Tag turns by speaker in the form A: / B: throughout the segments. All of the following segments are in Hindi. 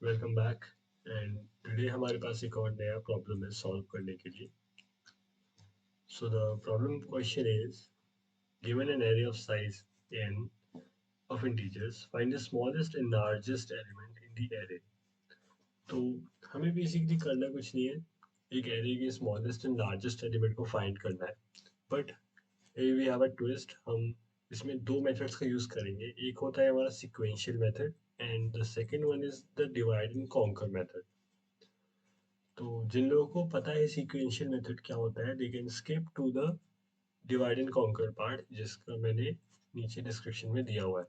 A: वेलकम बैक एंड टुडे हमारे पास एक और नया प्रॉब्लम है सॉल्व करने के लिए. So the problem question is given an array of size n of integers find the smallest and largest element in the array. तो हमें बेसिकली करना कुछ नहीं है, एक एरे के स्मॉलेस्ट एंड लार्जेस्ट एलिमेंट को फाइंड करना है. But we have a twist. हम इसमें दो मेथड्स का यूज करेंगे. एक होता है हमारा sequential method and the second one is the divide and conquer method. तो जिन लोगों को पता है सीक्वेंशियल मेथड क्या होता है, they can skip to the divide and conquer part जिसका मैंने नीचे डिस्क्रिप्शन में दिया हुआ है.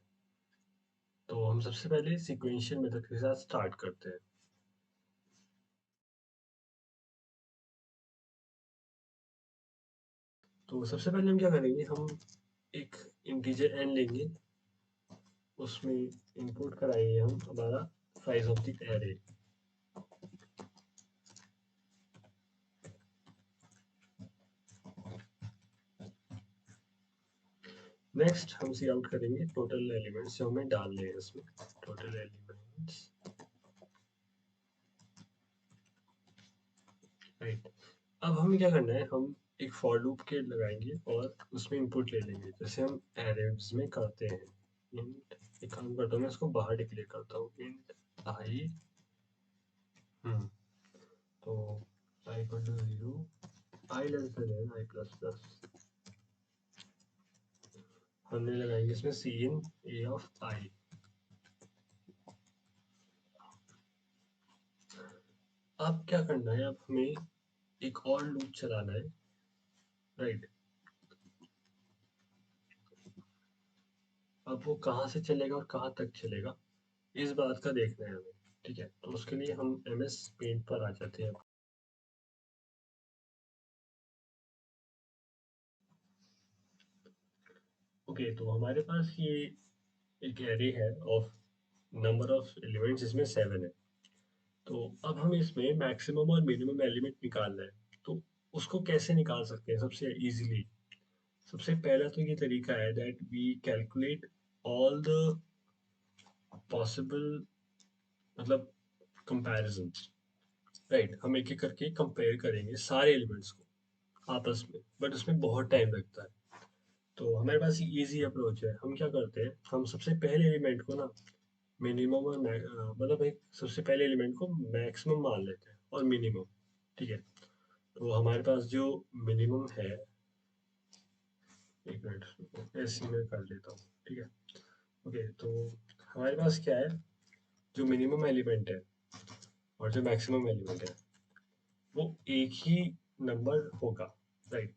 A: तो हम सबसे पहले सीक्वेंशियल मेथड के साथ स्टार्ट करते हैं. तो सबसे पहले हम क्या करेंगे, हम एक इंटीजर n लेंगे, उसमें इनपुट कराएंगे हम हमारा size of the array. Next हम सी आउट करेंगे टोटल एलिमेंट्स जो हमें डालने हैं इसमें. Total elements, right. अब हमें क्या करना है, हम एक फॉर लूप के लगाएंगे और उसमें इनपुट ले लेंगे जैसे हम एरेज में करते हैं. इंट, एक काम करता हूँ मैं इसको बाहर डिक्लेयर करता हूँ, इंट आई. तो I equal to 0, I less than I plus plus. हमने लगाएंगे इसमें सी इन ए ऑफ आई. अब क्या करना है, अब हमें एक और लूप चलाना है, राइट. अब वो कहाँ से चलेगा और कहाँ तक चलेगा, इस बात का देखना है हमें. ठीक है, तो उसके लिए हम एम एस पेंट पर आ जाते हैं. ओके, तो हमारे पास ये एक एरे है ऑफ नंबर ऑफ एलिमेंट्स, इसमें 7 है. तो अब हम इसमें मैक्सिमम और मिनिमम एलिमेंट निकालना है. तो उसको कैसे निकाल सकते हैं सबसे इजीली. सबसे पहला तो ये तरीका है that we calculate all the possible, मतलब कंपैरिजंस, राइट. हम एक एक करके कंपेयर करेंगे सारे एलिमेंट्स को आपस में, बट उसमें बहुत टाइम लगता है. तो हमारे पास इजी अप्रोच है. हम क्या करते हैं, हम सबसे पहले एलिमेंट को ना मिनिमम और मतलब एक सबसे पहले एलिमेंट को मैक्सिमम मान लेते हैं और मिनिमम. ठीक है, तो हमारे पास जो मिनिमम है, एक मिनट ऐसे में कर लेता हूँ. ठीक है, ओके. तो हमारे पास क्या है, जो मिनिमम एलिमेंट है और जो मैक्सिमम एलिमेंट है वो एक ही नंबर होगा, राइट.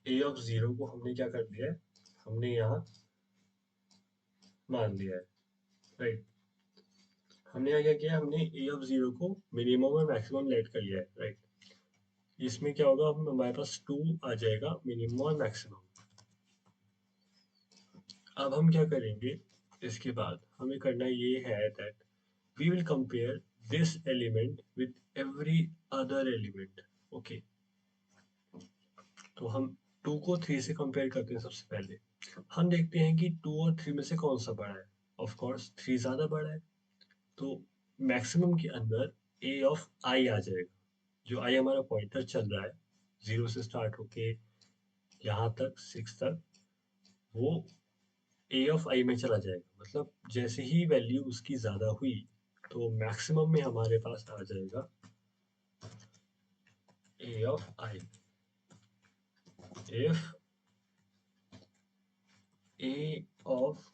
A: ए ऑफ जीरो को हमने क्या कर दिया है, हमने यहाँ मान लिया है, राइट. हमने यहाँ क्या किया, हमने ए ऑफ जीरो को मिनिमम और मैक्सिमम लेट कर लिया है, राइट. इसमें क्या होगा, हम हमारे पास 2 आ जाएगा मिनिमम और मैक्सिमम. अब हम क्या करेंगे, इसके बाद हमें करना ये है that we will compare this element with every other element. Okay, तो हम 2 को 3 से कंपेयर करते हैं. सबसे पहले हम देखते हैं कि 2 और 3 में से कौन सा बड़ा है. ऑफ कोर्स 3 ज़्यादा बड़ा है. तो मैक्सिमम के अंदर ए ऑफ आई आ जाएगा. जो आई हमारा पॉइंटर चल रहा है, 0 से स्टार्ट होके यहाँ तक 6 तक, वो ए ऑफ आई में चला जाएगा. मतलब जैसे ही वैल्यू उसकी ज़्यादा हुई तो मैक्सिमम में हमारे पास आ जाएगा A of I. If A of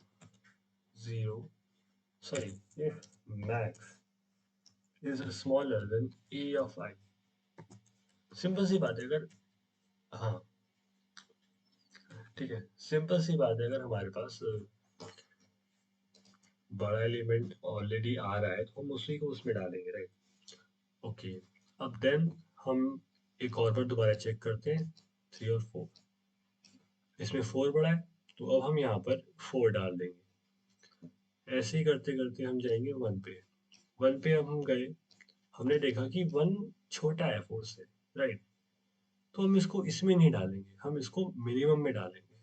A: 0, sorry, if max is smaller than a of I. Simple सी बात है, अगर, हाँ, ठीक है, सिंपल सी बात है, अगर हमारे पास बड़ा एलिमेंट ऑलरेडी आ रहा है तो हम उसी को उसमें डालेंगे, राइट. ओके, अब देन हम एक और बार दोबारा चेक करते हैं. 3 और 4, इसमें 4 बड़ा है, तो अब हम यहाँ पर 4 डाल देंगे. ऐसे ही करते करते हम जाएंगे 1 पे. 1 पे अब हम गए, हमने देखा कि 1 छोटा है 4 से, राइट. तो हम इसको इसमें नहीं डालेंगे, हम इसको मिनिमम में डालेंगे.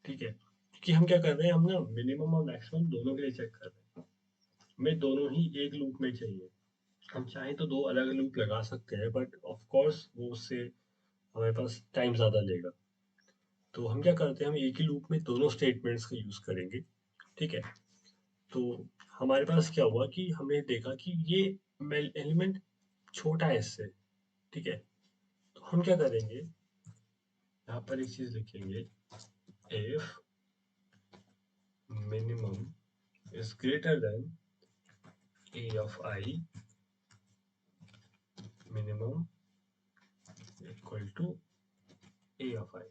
A: ठीक है, क्योंकि हम क्या कर रहे हैं, हम ना मिनिमम और मैक्सिमम दोनों के लिए चेक कर रहे हैं. हमें दोनों ही एक लूप में चाहिए। हम चाहें तो दो अलग लूप लगा सकते हैं, बट ऑफ कोर्स वो उससे हमारे पास टाइम ज़्यादा लेगा। तो हम क्या करते हैं, हम एक ही लूप में दोनों स्टेटमेंट्स का यूज़ करेंगे। ठीक है। तो हमारे पास क्या हुआ कि हमने देखा कि ये एलिमेंट छोटा है इससे। ठीक है। तो हम क्या करेंगे, यहाँ पर एक चीज़ लिखेंगे, if minimum is greater than a of I, minimum equal to a of I,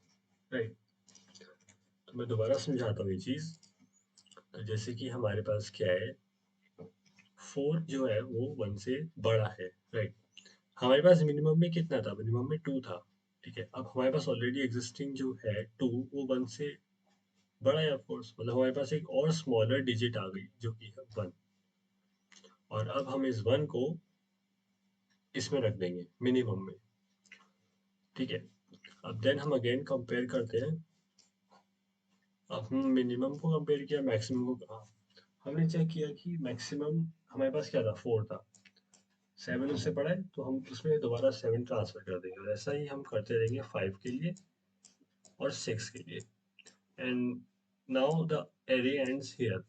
A: right. तो मैं दोबारा समझाता हूँ ये चीज़। तो जैसे कि हमारे पास क्या है, 4 जो है वो 1 से बड़ा है, राइट। हमारे पास मिनिमम में कितना था, मिनिमम में 2 था। ठीक है। अब हमारे पास ऑलरेडी एग्जिस्टिंग जो है 2, वो 1 से बड़ा है, ऑफ कोर्स। मतलब हमारे पास एक और स्मॉलर डिजिट आ गई जो कि है 1। और अब हम इस 1 को इसमें रख देंगे, मिनिमम में। ठीक है। अब देन हम अगेन कंपेयर करते हैं। अब हम मिनिमम को कंपेयर किया, मैक्सिमम को कहा। हमने चेक किया कि मैक्सिमम हमारे पास क्या था, 4 था। 7 उससे बड़ा है तो हम उसमें दोबारा 7 ट्रांसफर कर देंगे, और ऐसा ही हम करते रहेंगे 5 के लिए और 6 के लिए। And now the array ends here.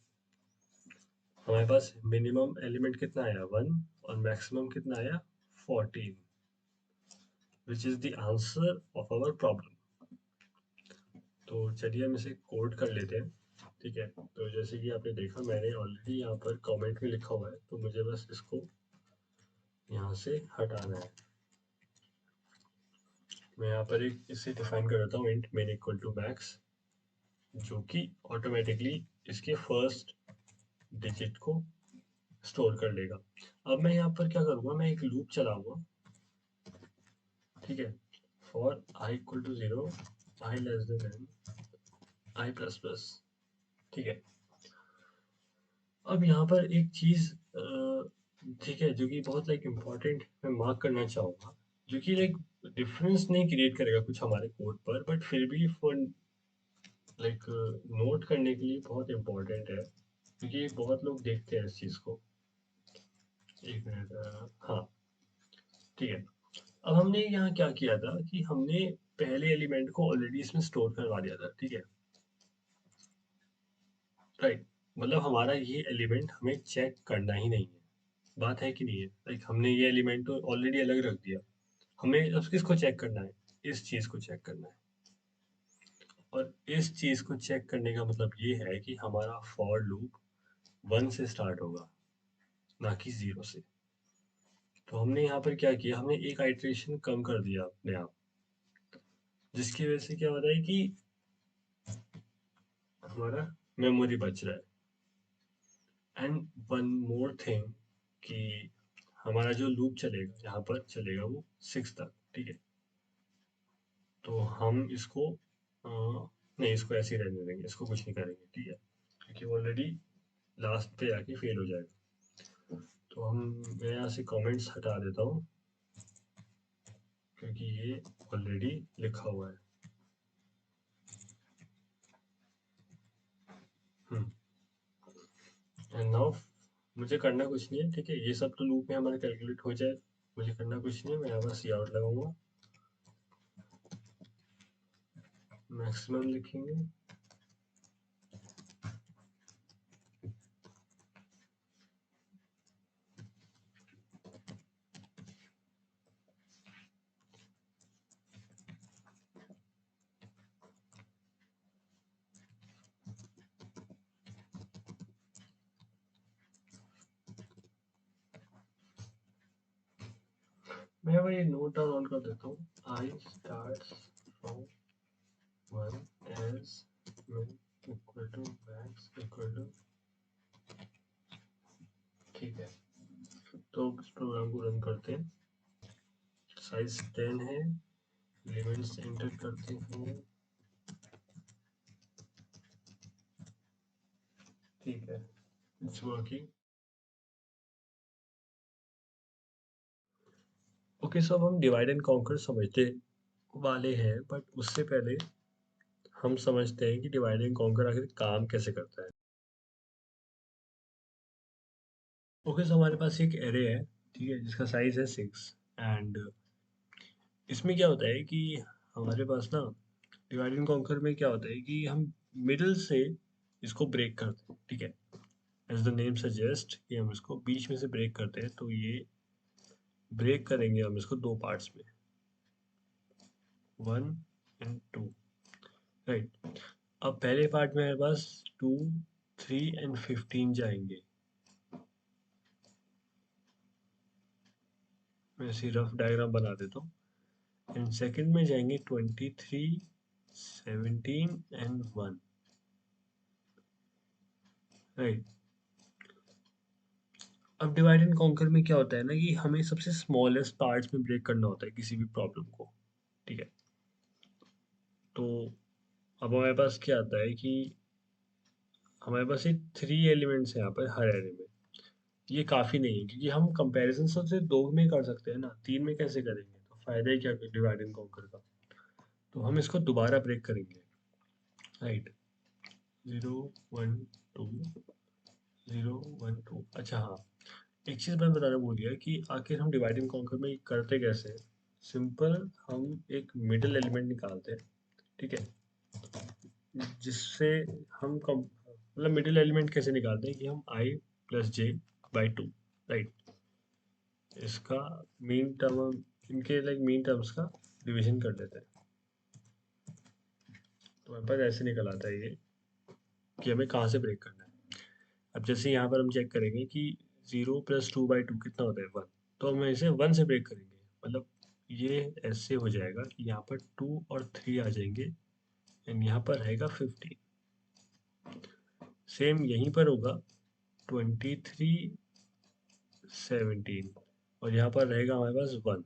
A: हमारे पास मिनिमम एलिमेंट कितना आया, 1, और मैक्सिमम कितना आया, 14, which is the answer of our problem. तो चलिए हम इसे कोड कर लेते हैं। ठीक है। तो जैसे कि आपने देखा, मैंने ऑलरेडी यहाँ पर कमेंट में लिखा हुआ है, तो मुझे बस इसको यहाँ से हटाना है। मैं यहाँ पर एक इसे डिफाइन कर देता हूँ, int main equal to max, जो कि ऑटोमेटिकली इसके फर्स्ट डिजिट को स्टोर कर लेगा। अब मैं यहाँ पर क्या करूँगा, मैं एक लूप चलाऊंगा। ठीक है। For I equal to 0, I less than N, I plus plus. ठीक है। अब यहाँ पर एक चीज, ठीक है, जो कि बहुत लाइक इम्पोर्टेंट मैं मार्क करना चाहूँगा, जो कि लाइक डिफरेंस नहीं क्रिएट करेगा कुछ हमारे कोड पर, बट फिर भी फॉर लाइक नोट करने के लिए बहुत इम्पोर्टेंट है, क्योंकि बहुत लोग देखते हैं इस चीज़ को। एक मिनट, हाँ। ठीक है। अब हमने यहाँ क्या किया था कि हमने पहले एलिमेंट को ऑलरेडी इसमें स्टोर करवा दिया था। ठीक है, राइट। मतलब हमारा ये एलिमेंट हमें चेक करना ही नहीं है। बात है कि नहीं है, लाइक हमने ये एलिमेंट तो ऑलरेडी अलग रख दिया। हमें अब किसको चेक करना है, इस चीज़ को चेक करना है। और इस चीज़ को चेक करने का मतलब ये है कि हमारा फॉर लूप 1 से स्टार्ट होगा, ना कि 0 से। तो हमने यहाँ पर क्या किया, हमने एक आइट्रेशन कम कर दिया अपने आप, जिसकी वजह से क्या हो रहा है कि हमारा मेमोरी बच रहा है। एंड वन मोर थिंग, कि हमारा जो लूप चलेगा यहाँ पर चलेगा वो 6 तक। ठीक है। तो हम इसको नहीं, इसको ऐसे ही रहने देंगे, इसको कुछ नहीं करेंगे। ठीक है। क्योंकि ऑलरेडी लास्ट पे आके फेल हो जाएगा। तो मैं यहाँ से कमेंट्स हटा देता हूँ, क्योंकि ये ऑलरेडी लिखा हुआ है। एंड नाउ मुझे करना कुछ नहीं है। ठीक है। ये सब तो लूप में हमारा कैलकुलेट हो जाए, मुझे करना कुछ नहीं है। मैं यहाँ पर सी आउट लगाऊंगा, मैक्सिमम लिखेंगे। मैं वही नोट डाउन ऑन कर देता हूँ, I start from 1 as min equal to max equal to. ठीक है। तो इस प्रोग्राम को रन करते हैं। साइज 10 है, एलिमेंट्स एंटर करते हैं। ठीक है, इट्स वर्किंग। ओके, सो अब हम डिवाइड एंड कॉन्कर समझते वाले हैं, बट उससे पहले हम समझते हैं कि डिवाइड एंड कॉन्कर आखिर काम कैसे करता है। ओके, सो हमारे पास एक एरे है, ठीक है, जिसका साइज है 6। एंड इसमें क्या होता है कि हमारे पास ना डिवाइड एंड कॉन्कर में क्या होता है कि हम मिडिल से इसको ब्रेक करते हैं, ठीक है। एज द नेम सजेस्ट कि हम इसको बीच में से ब्रेक करते हैं, तो ये ब्रेक करेंगे हम इसको दो पार्ट्स में, 1 and 2, राइट। अब पहले पार्ट में हमारे पास 2, 3 and 15 जाएंगे। मैं ऐसी रफ डायग्राम बना देता हूँ। एंड सेकंड में जाएंगे 23, 17 and 1, राइट। अब डिवाइड एंड कॉन्कर में क्या होता है ना कि हमें सबसे स्मॉलेस्ट पार्ट्स में ब्रेक करना होता है किसी भी प्रॉब्लम को, ठीक है। तो अब हमारे पास क्या आता है कि हमारे पास ये 3 एलिमेंट्स हैं यहाँ पर हर एरे में। ये काफ़ी नहीं है क्योंकि हम कंपैरिजन सबसे दो में कर सकते हैं ना, तीन में कैसे करेंगे? तो फायदा ही क्या डिवाइड एंड कॉन्कर का। तो हम इसको दोबारा ब्रेक करेंगे, राइट। 0 1 2, 0 1 2। अच्छा हाँ, एक चीज़ मैं बताना भूल गया कि आखिर हम डिवाइड एंड कॉन्कर में करते कैसे हैं। सिंपल, हम एक मिडिल एलिमेंट निकालते हैं, ठीक है, जिससे हम कम मतलब मिडिल एलिमेंट कैसे निकालते हैं कि हम i+j/2, राइट। इसका मीन टर्म, इनके लाइक मीन टर्म्स का डिवीजन कर देते हैं, तो हमारे पास ऐसे निकल आता है ये कि हमें कहाँ से ब्रेक करना है। अब जैसे यहाँ पर हम चेक करेंगे कि 0+2/2 कितना होता है, 1। तो हम इसे 1 से ब्रेक करेंगे, मतलब ये ऐसे हो जाएगा कि यहाँ पर 2 और 3 आ जाएंगे एंड यहाँ पर रहेगा 15। सेम यहीं पर होगा 23, 17, और यहाँ पर रहेगा हमारे पास 1,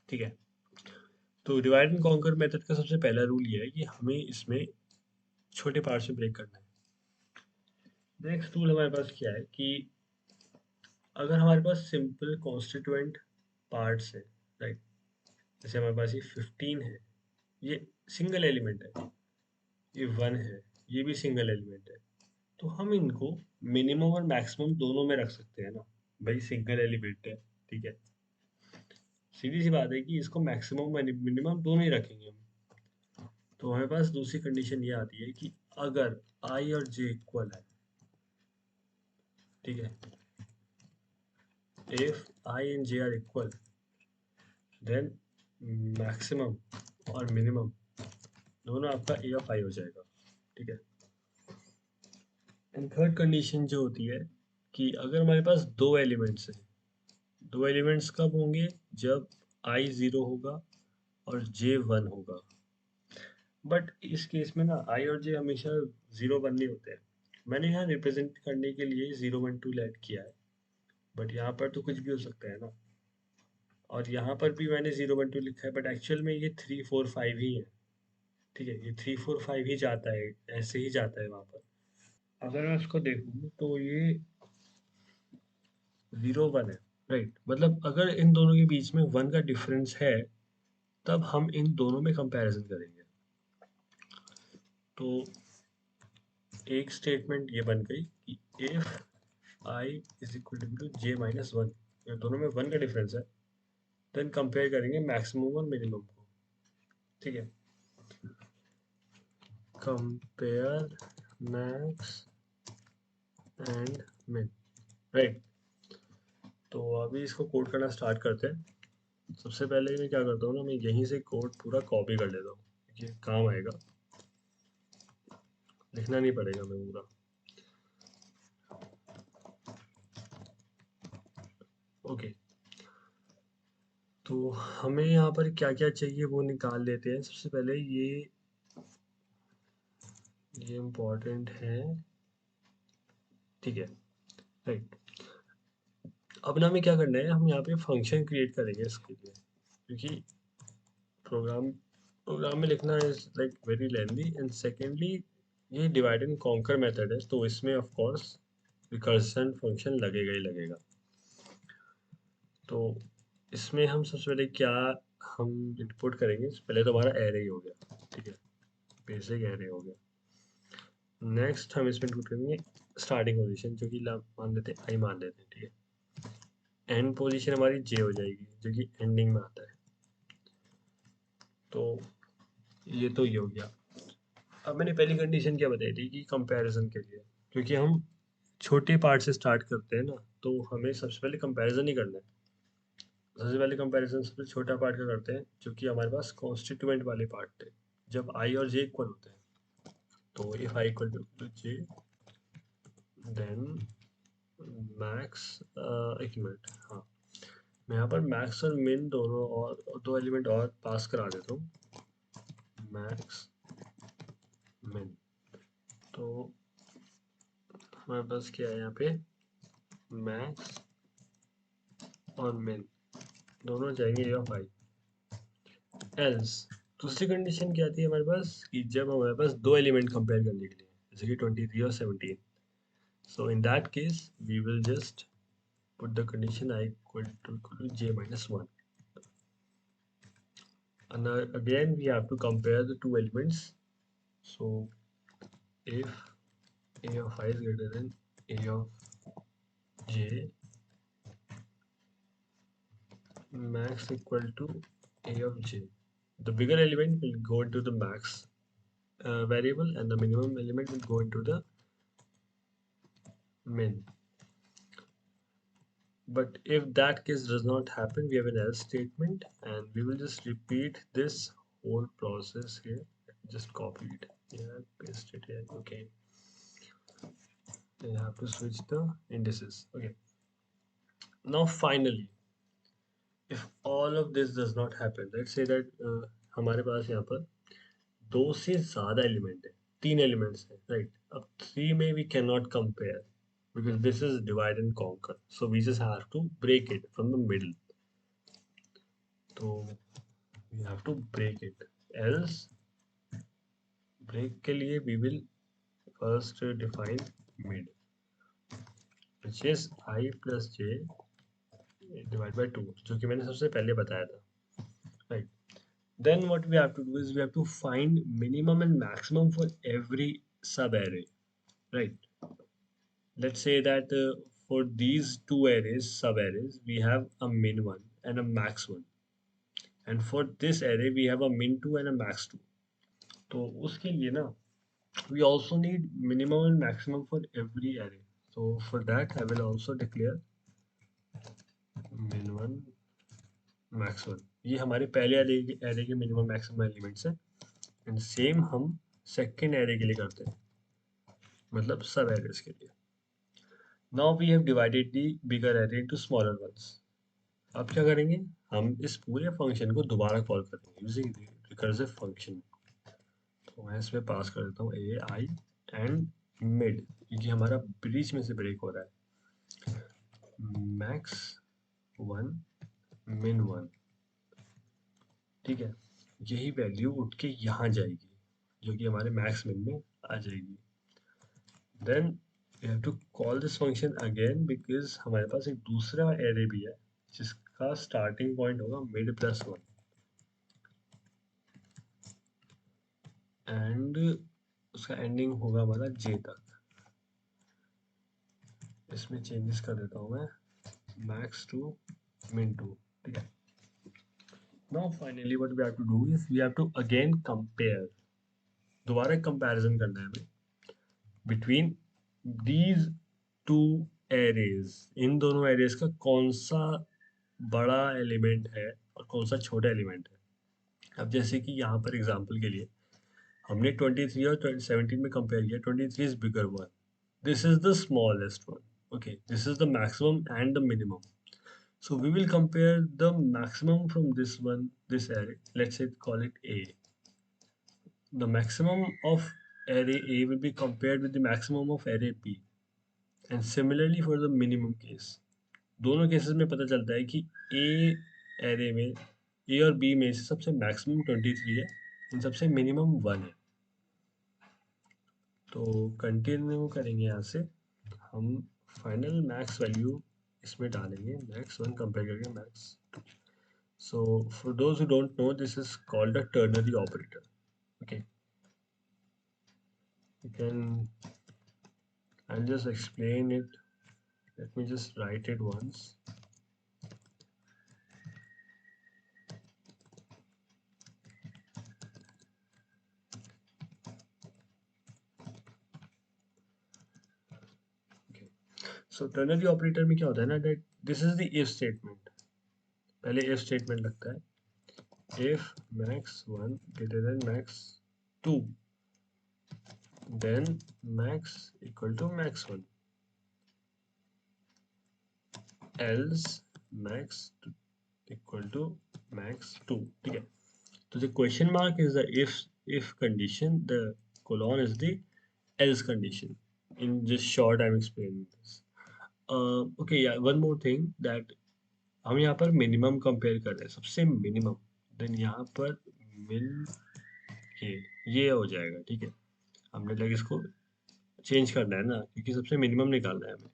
A: ठीक है। तो डिवाइड एंड कॉन्कर मेथड का सबसे पहला रूल ये है कि हमें इसमें छोटे पार्ट में ब्रेक करना है। नेक्स्ट रूल हमारे पास क्या है कि अगर हमारे पास सिंपल कॉन्स्टिट्यूएंट पार्ट्स है, राइट, जैसे हमारे पास ये 15 है, ये सिंगल एलिमेंट है, ये 1 है, ये भी सिंगल एलिमेंट है, तो हम इनको मिनिमम और मैक्सिमम दोनों में रख सकते हैं ना। भाई सिंगल एलिमेंट है, ठीक है, सीधी सी बात है कि इसको मैक्सिमम मिनिमम दोनों ही रखेंगे हम। तो हमारे पास दूसरी कंडीशन ये आती है कि अगर आई और जे इक्वल है, ठीक है, if I and J are equal, then maximum और मिनिमम दोनों आपका ए ऑफ आई हो जाएगा, ठीक है। एंड थर्ड कंडीशन जो होती है कि अगर हमारे पास दो एलिमेंट्स हैं, दो एलिमेंट्स कब होंगे? जब आई 0 होगा और जे 1 होगा। बट इस केस में ना आई और जे हमेशा 0 1 नहीं होते हैं। मैंने यहाँ रिप्रेजेंट करने के लिए 0 1 2 ऐड किया है, बट यहाँ पर तो कुछ भी हो सकता है ना। और यहाँ पर भी मैंने 0 1 2 लिखा है, बट एक्चुअल में ये 3 4 5 ही है, ठीक है। ये 3 4 5 ही जाता है, ऐसे ही जाता है वहाँ पर। अगर मैं उसको देखूँ तो ये 0 1 है, राइट। मतलब अगर इन दोनों के बीच में 1 का डिफरेंस है, तब हम इन दोनों में कंपैरिजन करेंगे। तो एक स्टेटमेंट ये बन गई कि if I is equal to j-1, ये दोनों में 1 का डिफरेंस है, देन कंपेयर करेंगे मैक्सिमम और मिनिमम को, ठीक है। Compare max and min, right. तो अभी इसको कोड करना स्टार्ट करते हैं। सबसे पहले मैं क्या करता हूँ ना, मैं यहीं से कोड पूरा कॉपी कर लेता हूँ, ये काम आएगा, लिखना नहीं पड़ेगा मैं पूरा। ओके, तो हमें यहाँ पर क्या क्या चाहिए वो निकाल लेते हैं। सबसे पहले ये इम्पोर्टेंट है, ठीक है, राइट। अब ना हमें क्या करना है, हम यहाँ पे फंक्शन क्रिएट करेंगे इसके लिए, क्योंकि प्रोग्राम प्रोग्राम में लिखना is like very lengthy. And secondly ये डिवाइड एंड कॉन्कर मेथड है, तो इसमें ऑफ कोर्स रिकर्सन फंक्शन लगेगा ही लगेगा। तो इसमें हम सबसे पहले क्या हम इनपुट करेंगे, पहले तो हमारा एरे ही हो गया, ठीक है, बेसिक एरे हो गया। नेक्स्ट हम इसमें इनपुट करेंगे स्टार्टिंग पोजीशन जो कि मान लेते हैं आई मान लेते हैं, ठीक है। एंड पोजीशन हमारी जे हो जाएगी जो कि एंडिंग में आता है। तो ये हो गया। अब मैंने पहली कंडीशन क्या बताई थी कि कंपैरिजन के लिए, क्योंकि हम छोटे पार्ट से स्टार्ट करते हैं ना, तो हमें सबसे पहले कंपैरिजन ही करना है। सबसे पहले कंपैरिजन सबसे छोटा पार्ट का करते हैं जो कि हमारे पास कॉन्स्टिट्यूएंट वाले पार्ट थे, जब आई और जे इक्वल होते हैं। तो if I equal to J then max, एक मिनट, हाँ, मैं यहाँ पर मैक्स और मिन दोनों और दो एलिमेंट और पास करा देता हूँ, मैक्स मिन। तो हमारे पास क्या है यहाँ पे, मैक्स और मिन दोनों जाएंगे ए ऑफ आई। एल्स दूसरी कंडीशन क्या आती है हमारे पास कि जब हमारे पास दो एलिमेंट कंपेयर करने के लिए, जैसे कि 23 और 17, so in that case we will just put the condition I equal to j minus 1, and again we have to compare the two elements. So if a of I is greater than a of j, max equal to a of j, the bigger element will go into the max variable and the minimum element will go into the min. But if that case does not happen, we have an else statement, and we will just repeat this whole process here. Just copy it here, paste it here. Okay, then you have to switch the indices. Okay, now finally, if all of this does not happen, let's say that हमारे पास यहाँ पर दो से ज़्यादा एलिमेंट है, तीन एलिमेंट्स है, राइट। अब थ्री में we cannot compare because this is divide and conquer, so we just have to break it from the middle. तो we have to break it, else break के लिए we will first define mid, which is I plus j divided by 2, जो कि मैंने सबसे पहले बताया था, right? Then what we have to do is we have to find minimum and maximum for every sub array, right? Let's say that for these two arrays, sub arrays, we have a min one and a max one, and for this array we have a min two and a max two. तो उसके लिए ना we also need minimum and maximum for every array. So for that I will also declare min1 max1. ये हमारे पहले array के minimum maximum elements हैं, and same हम second array के लिए करते हैं, मतलब सब arrays के लिए. Now we have divided the bigger array into smaller ones. अब क्या करेंगे, हम इस पूरे फंक्शन को दोबारा कॉल करेंगे यूजिंग रिकर्सिव फंक्शन. तो मैं इसमें पास कर देता हूँ ए आई एंड मिड, क्योंकि हमारा बीच में से ब्रेक हो रहा है, मैक्स वन मिन वन, ठीक है। यही वैल्यू उठ के यहाँ जाएगी जो कि हमारे मैक्स मिन में आ जाएगी. Then we have to call this function again because हमारे पास एक दूसरा एरे भी है जिसका स्टार्टिंग पॉइंट होगा मिड प्लस वन, एंड उसका एंडिंग होगा हमारा जे तक. इसमें चेंजेस कर देता हूँ मैं, मैक्स टू min टू, ठीक है. Now finally what we have to do is we have to again compare, दोबारा कंपैरिजन करना है हमें between these two arrays. इन दोनों एरेज का कौन सा बड़ा एलिमेंट है और कौन सा छोटा एलिमेंट है. अब जैसे कि यहाँ पर एग्जांपल के लिए हमने 23 और 17 में कंपेयर किया, 23 is bigger one, this is the smallest one, okay, this is the maximum and the minimum. So we will compare the maximum from this one, this array. Let's say call it A. The maximum of array A will be compared with the maximum of array B. And similarly for the minimum case. दोनों केसेस में पता चलता है कि A array में A और B में से सबसे maximum 23 है और सबसे minimum 1 है. तो कंटिन्यू करेंगे यहाँ से, हम फाइनल मैक्स वैल्यू इसमें डालेंगे, मैक्स वन कंपेयर करके max. So for those who don't know, this is called a ternary operator. Okay, you can I'll just explain it. Let me just write it once. Okay. So ternary operator में क्या होता है ना, that this is the if statement. पहले if statement लगता है. If max 1 greater than max 2, then max equal to max 1. Else max equal to max 2. ठीक है. So the question mark is the if condition. The colon is the else condition. In just short, I'm explaining this. Okay, yeah. One more thing that हम यहाँ पर मिनिमम कंपेयर कर रहे हैं, सबसे मिनिमम. देन यहाँ पर मिल के ये हो जाएगा. ठीक है. हमने लगे इसको चेंज करना है ना, क्योंकि सबसे मिनिमम निकालना है हमें.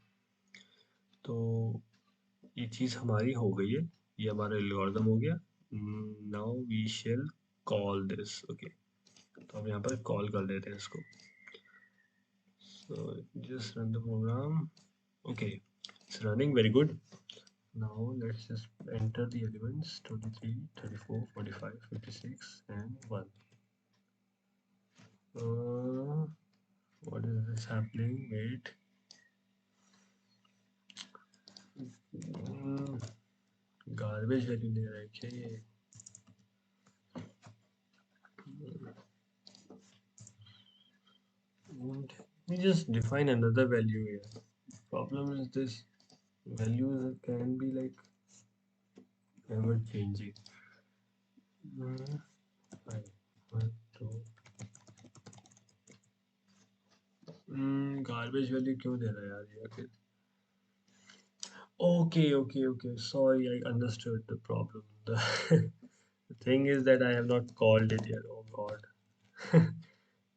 A: तो ये चीज़ हमारी हो गई है. ये हमारा एल्गोरिथम हो गया. Now we shall call this. Okay, तो हम यहाँ पर कॉल कर लेते हैं इसको. So just run the program. Okay, it's running very good. Now let's just enter the elements 23, 34, 45, 56 and 1. What is this happening? Wait. Garbage value ले रहा है क्या ये? Let me just define another value here. Problem is this values can be like ever changing. 5, 1, 2. Garbage value क्यों दे रहा है यार ये आखिर? Okay. Sorry, I understood the problem. The thing is that I have not called it yet. Oh God.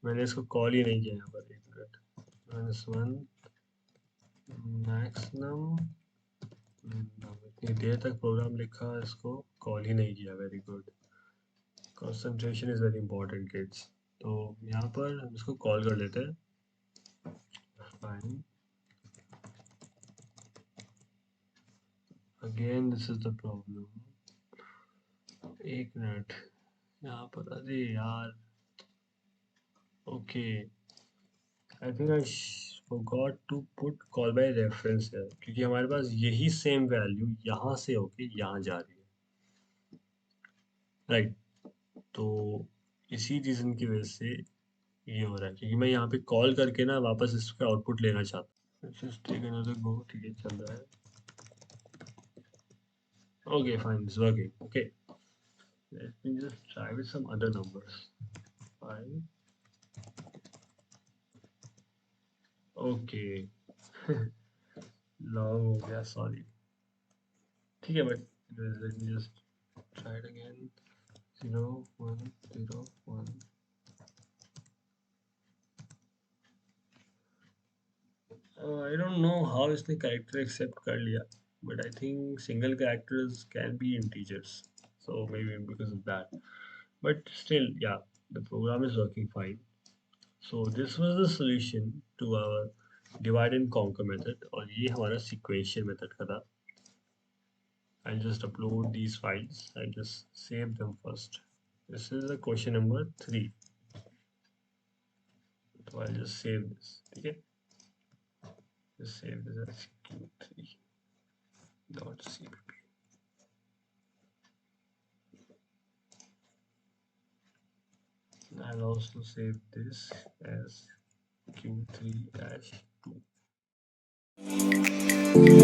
A: मैंने इसको कॉल ही नहीं किया यहाँ पर. एक मिनट. -1 maximum. इतनी देर तक प्रोग्राम लिखा, इसको कॉल ही नहीं किया. Very good. Concentration is very important kids. तो यहाँ पर हम इसको कॉल कर लेते हैं. Fine. Again this is the problem. एक मिनट यहाँ पर. अरे यार. Okay, I think I forgot to put call by reference है, क्योंकि हमारे पास यही सेम वैल्यू यहाँ से होके यहाँ जा रही है. राइट. तो इसी रीज़न की वजह से ये हो रहा है, क्योंकि मैं यहाँ पे कॉल करके ना वापस इसका आउटपुट लेना चाहता हूँ. Just take another go. ठीक है, चल रहा है. Okay, fine, it's working. Okay, let me just try with some other numbers. 5. Okay. Long हो गया, सॉरी. ठीक है, but let me just try it again. 0 1 0 1. I don't know how इसने character accept कर लिया, but I think single characters can be integers, so maybe because of that. But still, yeah, the program is working fine. So this was the solution to our divide and conquer method, और ये हमारा sequential method का था. I'll just upload these files. I'll just save them first. This is the question number 3. So I'll just save this. Okay. Just save this as q3.cpp. I'll also save this as q3-2.